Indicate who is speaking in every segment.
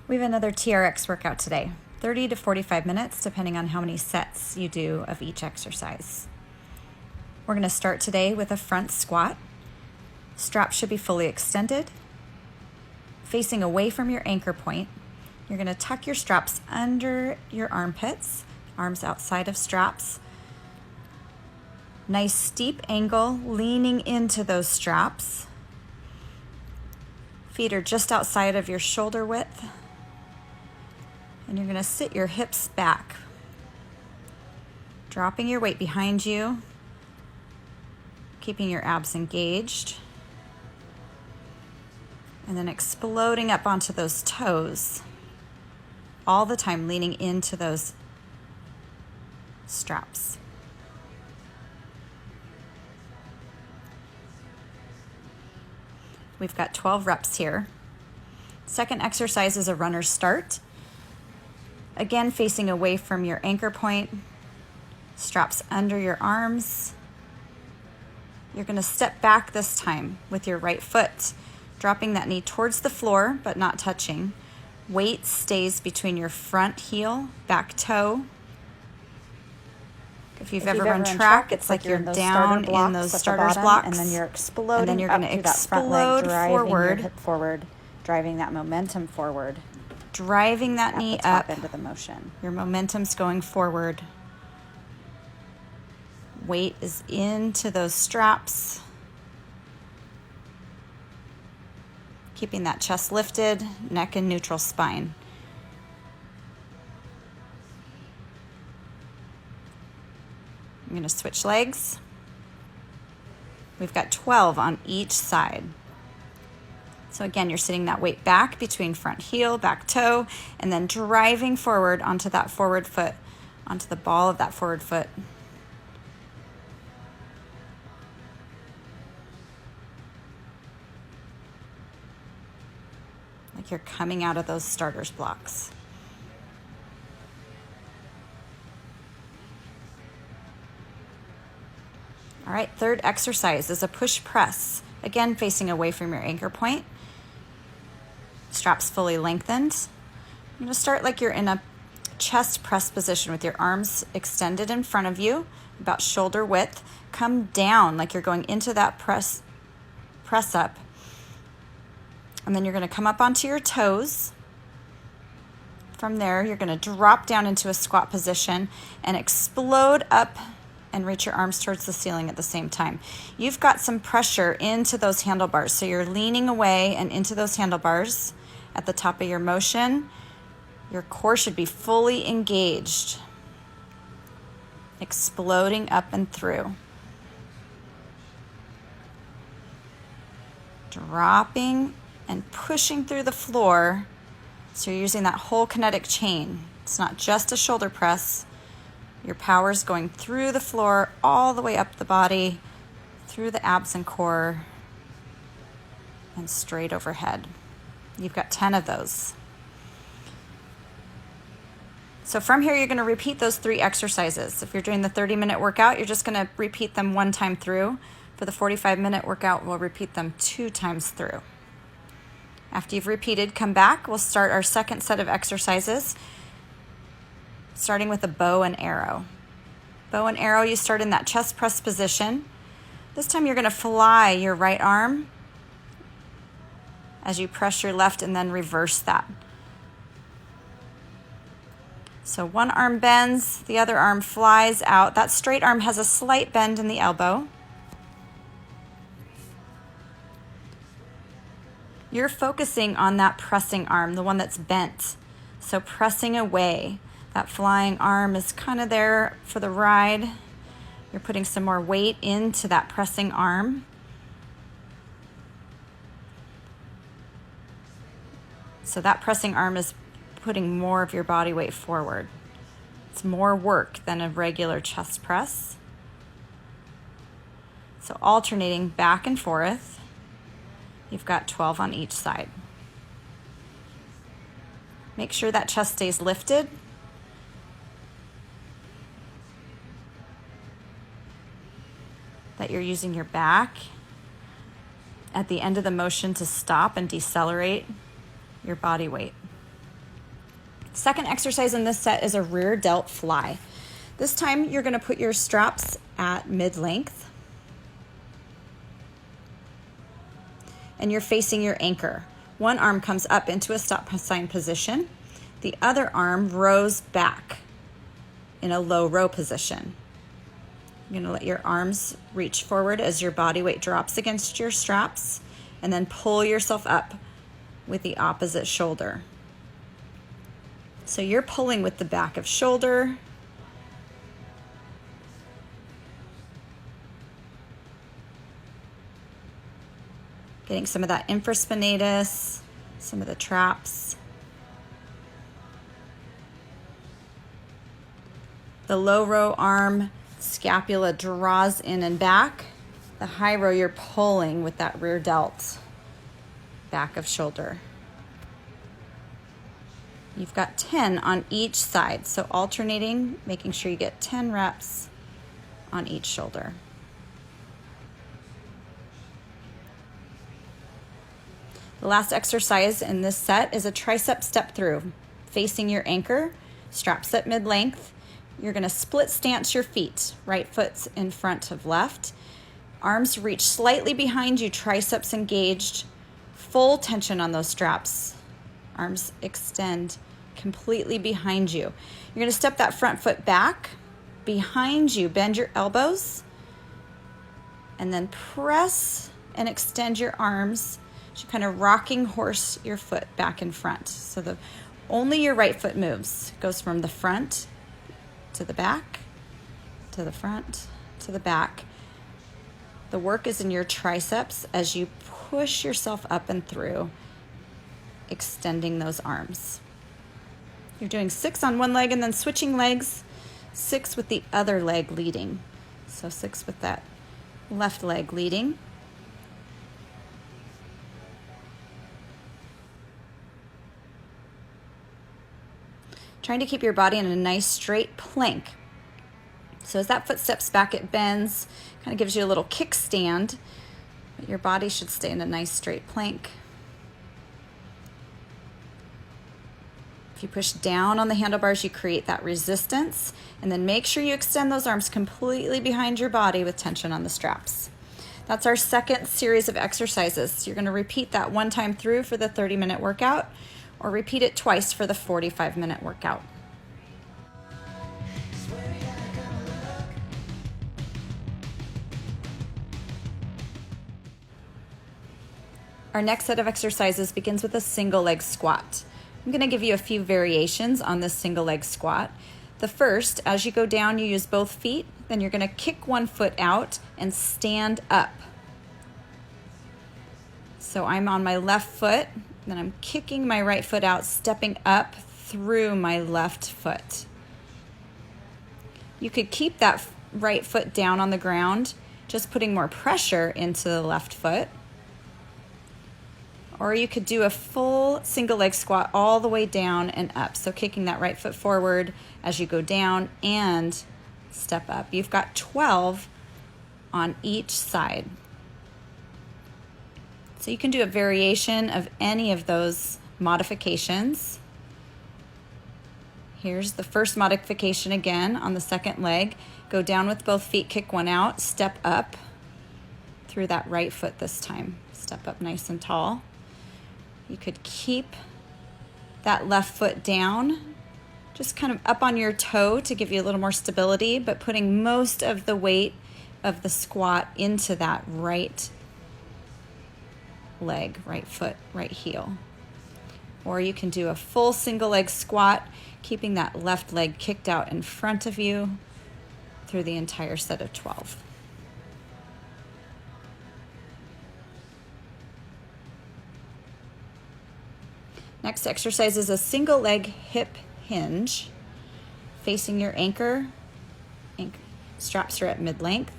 Speaker 1: We have another TRX workout today, 30 to 45 minutes, depending on how many sets you do of each exercise. We're going to start today with a front squat. Straps should be fully extended, facing away from your anchor point. You're going to tuck your straps under your armpits, arms outside of straps. Nice steep angle, leaning into those straps. Feet are just outside of your shoulder width. And you're going to sit your hips back, dropping your weight behind you, keeping your abs engaged, and then exploding up onto those toes, all the time leaning into those straps. We've got 12 reps here. Second exercise is a runner's start. Again, facing away from your anchor point, straps under your arms. You're going to step back this time with your right foot, dropping that knee towards the floor, but not touching. Weight stays between your front heel, back toe. If you've ever run track, it's like you're down in those starter's blocks,
Speaker 2: and then you're exploding,
Speaker 1: and then you're going to explode
Speaker 2: forward, hip forward, driving that momentum forward.
Speaker 1: Driving that knee up
Speaker 2: into the motion.
Speaker 1: Your momentum's going forward. Weight is into those straps. Keeping that chest lifted, neck in neutral spine. I'm going to switch legs. We've got 12 on each side. So again, you're sitting that weight back between front heel, back toe, and then driving forward onto that forward foot, onto the ball of that forward foot. Like you're coming out of those starter's blocks. All right, third exercise is a push press. Again, facing away from your anchor point. Straps fully lengthened. I'm going to start like you're in a chest press position with your arms extended in front of you, about shoulder width. Come down like you're going into that press up. And then you're going to come up onto your toes. From there, you're going to drop down into a squat position and explode up and reach your arms towards the ceiling at the same time. You've got some pressure into those handlebars, so you're leaning away and into those handlebars at the top of your motion. Your core should be fully engaged, exploding up and through. Dropping and pushing through the floor, so you're using that whole kinetic chain. It's not just a shoulder press. Your power is going through the floor, all the way up the body, through the abs and core, and straight overhead. You've got 10 of those. So from here, you're going to repeat those 3 exercises. If you're doing the 30-minute workout, you're just going to repeat them 1 time through. For the 45-minute workout, we'll repeat them 2 times through. After you've repeated, come back. We'll start our second set of exercises, starting with a bow and arrow. Bow and arrow, you start in that chest press position. This time you're going to fly your right arm as you press your left and then reverse that. So one arm bends, the other arm flies out. That straight arm has a slight bend in the elbow. You're focusing on that pressing arm, the one that's bent. So pressing away. That flying arm is kind of there for the ride. You're putting some more weight into that pressing arm. So that pressing arm is putting more of your body weight forward. It's more work than a regular chest press. So alternating back and forth. You've got 12 on each side. Make sure that chest stays lifted. That you're using your back at the end of the motion to stop and decelerate your body weight. Second exercise in this set is a rear delt fly. This time you're going to put your straps at mid-length and you're facing your anchor. One arm comes up into a stop sign position. The other arm rows back in a low row position. You're going to let your arms reach forward as your body weight drops against your straps, and then pull yourself up with the opposite shoulder. So you're pulling with the back of shoulder. Getting some of that infraspinatus, some of the traps. The low row arm scapula draws in and back. The high row you're pulling with that rear delt, back of shoulder. You've got 10 on each side, so alternating, making sure you get 10 reps on each shoulder. The last exercise in this set is a tricep step through. Facing your anchor, straps at mid-length. You're going to split stance your feet. Right foot's in front of left. Arms reach slightly behind you, triceps engaged. Full tension on those straps. Arms extend completely behind you. You're going to step that front foot back behind you. Bend your elbows. And then press and extend your arms. So kind of rocking horse your foot back in front. So only your right foot moves. It goes from the front to the back, to the front, to the back. The work is in your triceps as you push yourself up and through, extending those arms. You're doing 6 on one leg and then switching legs, 6 with the other leg leading. So 6 with that left leg leading. Trying to keep your body in a nice straight plank. So as that foot steps back, it bends, kind of gives you a little kickstand, but your body should stay in a nice straight plank. If you push down on the handlebars, you create that resistance, and then make sure you extend those arms completely behind your body with tension on the straps. That's our second series of exercises. You're going to repeat that one time through for the 30-minute workout, or repeat it twice for the 45-minute workout. Our next set of exercises begins with a single leg squat. I'm going to give you a few variations on this single leg squat. The first, as you go down, you use both feet, then you're going to kick one foot out and stand up. So I'm on my left foot, then I'm kicking my right foot out, stepping up through my left foot. You could keep that right foot down on the ground, just putting more pressure into the left foot. Or you could do a full single leg squat all the way down and up. So kicking that right foot forward as you go down and step up. You've got 12 on each side. So you can do a variation of any of those modifications. Here's the first modification again on the second leg. Go down with both feet, kick one out, step up through that right foot this time. Step up nice and tall. You could keep that left foot down, just kind of up on your toe to give you a little more stability, but putting most of the weight of the squat into that right leg, right foot, right heel. Or you can do a full single leg squat, keeping that left leg kicked out in front of you through the entire set of 12. Next exercise is a single leg hip hinge. Facing your anchor, straps are at mid-length.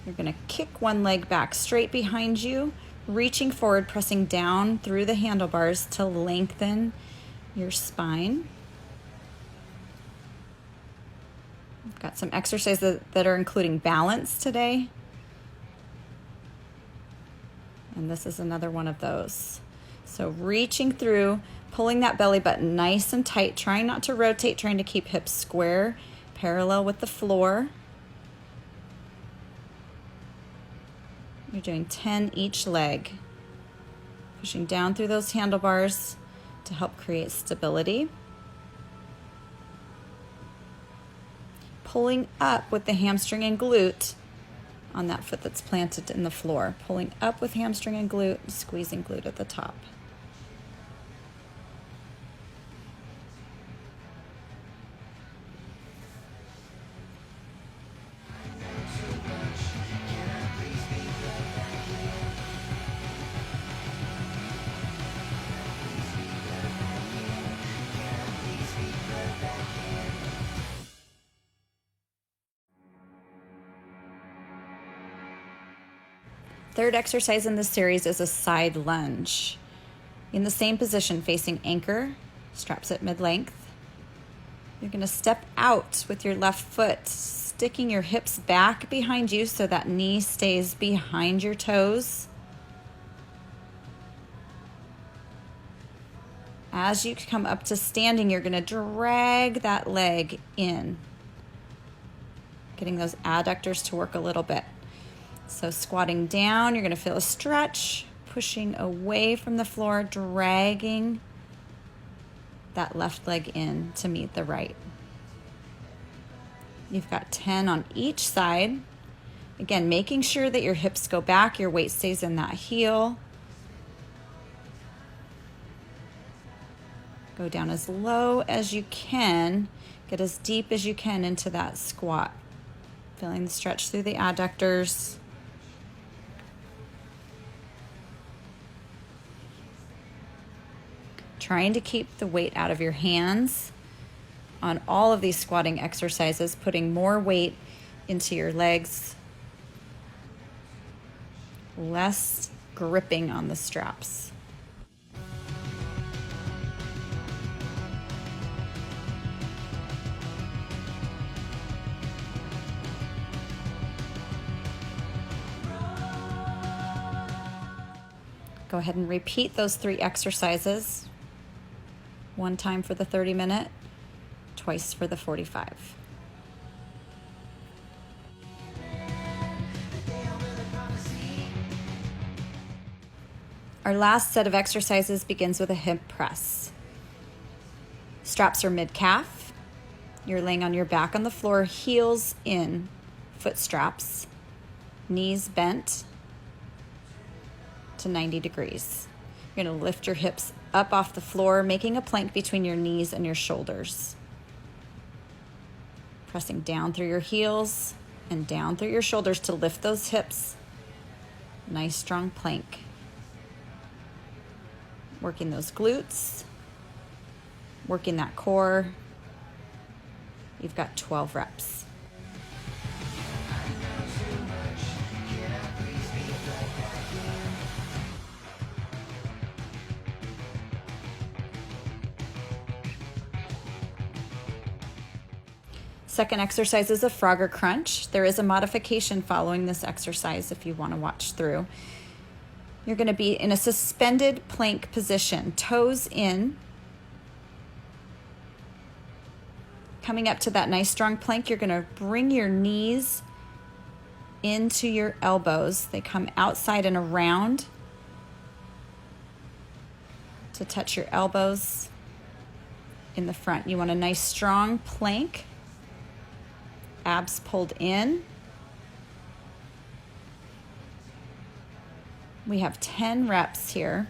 Speaker 1: You're going to kick one leg back straight behind you, reaching forward, pressing down through the handlebars to lengthen your spine. I've got some exercises that are including balance today. And this is another one of those. So reaching through, pulling that belly button nice and tight, trying not to rotate, trying to keep hips square, parallel with the floor. You're doing 10 each leg. Pushing down through those handlebars to help create stability. Pulling up with the hamstring and glute on that foot that's planted in the floor. Pulling up with hamstring and glute, squeezing glute at the top. Third exercise in this series is a side lunge. In the same position, facing anchor, straps at mid-length. You're going to step out with your left foot, sticking your hips back behind you so that knee stays behind your toes. As you come up to standing, you're going to drag that leg in, getting those adductors to work a little bit. So squatting down, you're going to feel a stretch, pushing away from the floor, dragging that left leg in to meet the right. You've got 10 on each side. Again, making sure that your hips go back, your weight stays in that heel. Go down as low as you can. Get as deep as you can into that squat. Feeling the stretch through the adductors. Trying to keep the weight out of your hands on all of these squatting exercises, putting more weight into your legs, less gripping on the straps. Go ahead and repeat those 3 exercises. One time for the 30-minute, twice for the 45. Our last set of exercises begins with a hip press. Straps are mid-calf. You're laying on your back on the floor, heels in, foot straps, knees bent to 90 degrees. You're going to lift your hips up off the floor, making a plank between your knees and your shoulders. Pressing down through your heels and down through your shoulders to lift those hips. Nice strong plank. Working those glutes, working that core. You've got 12 reps. Second exercise is a Frogger crunch. There is a modification following this exercise if you want to watch through. You're going to be in a suspended plank position, toes in. Coming up to that nice strong plank, you're going to bring your knees into your elbows. They come outside and around to touch your elbows in the front. You want a nice strong plank. Abs pulled in. We have 10 reps here.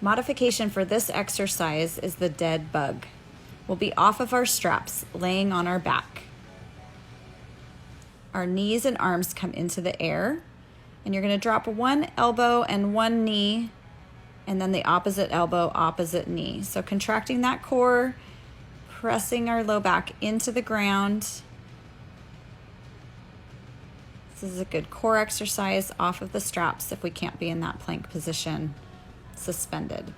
Speaker 1: Modification for this exercise is the dead bug. We'll be off of our straps, laying on our back. Our knees and arms come into the air, and you're going to drop one elbow and one knee, and then the opposite elbow, opposite knee. So contracting that core, pressing our low back into the ground. This is a good core exercise off of the straps if we can't be in that plank position, suspended.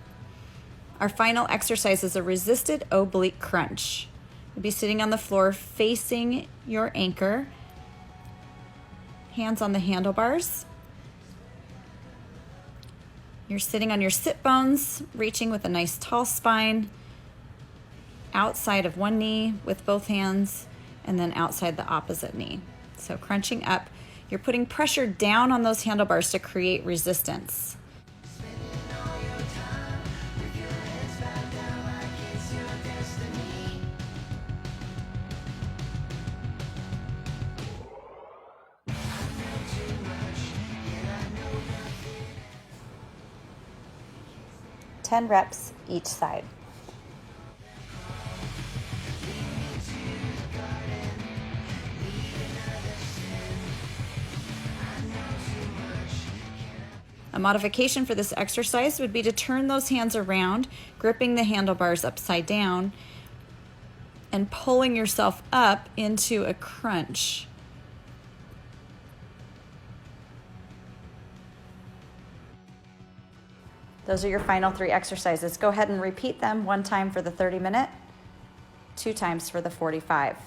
Speaker 1: Our final exercise is a resisted oblique crunch. You'll be sitting on the floor facing your anchor, hands on the handlebars. You're sitting on your sit bones, reaching with a nice tall spine, outside of one knee with both hands, and then outside the opposite knee. So crunching up, you're putting pressure down on those handlebars to create resistance.
Speaker 3: Spending all your time with your heads back down like it's your destiny. I know too much, yet I know nothing.
Speaker 2: 10 reps each side.
Speaker 1: A modification for this exercise would be to turn those hands around, gripping the handlebars upside down, and pulling yourself up into a crunch.
Speaker 2: Those are your final 3 exercises. Go ahead and repeat them 1 time for the 30-minute, 2 times for the 45.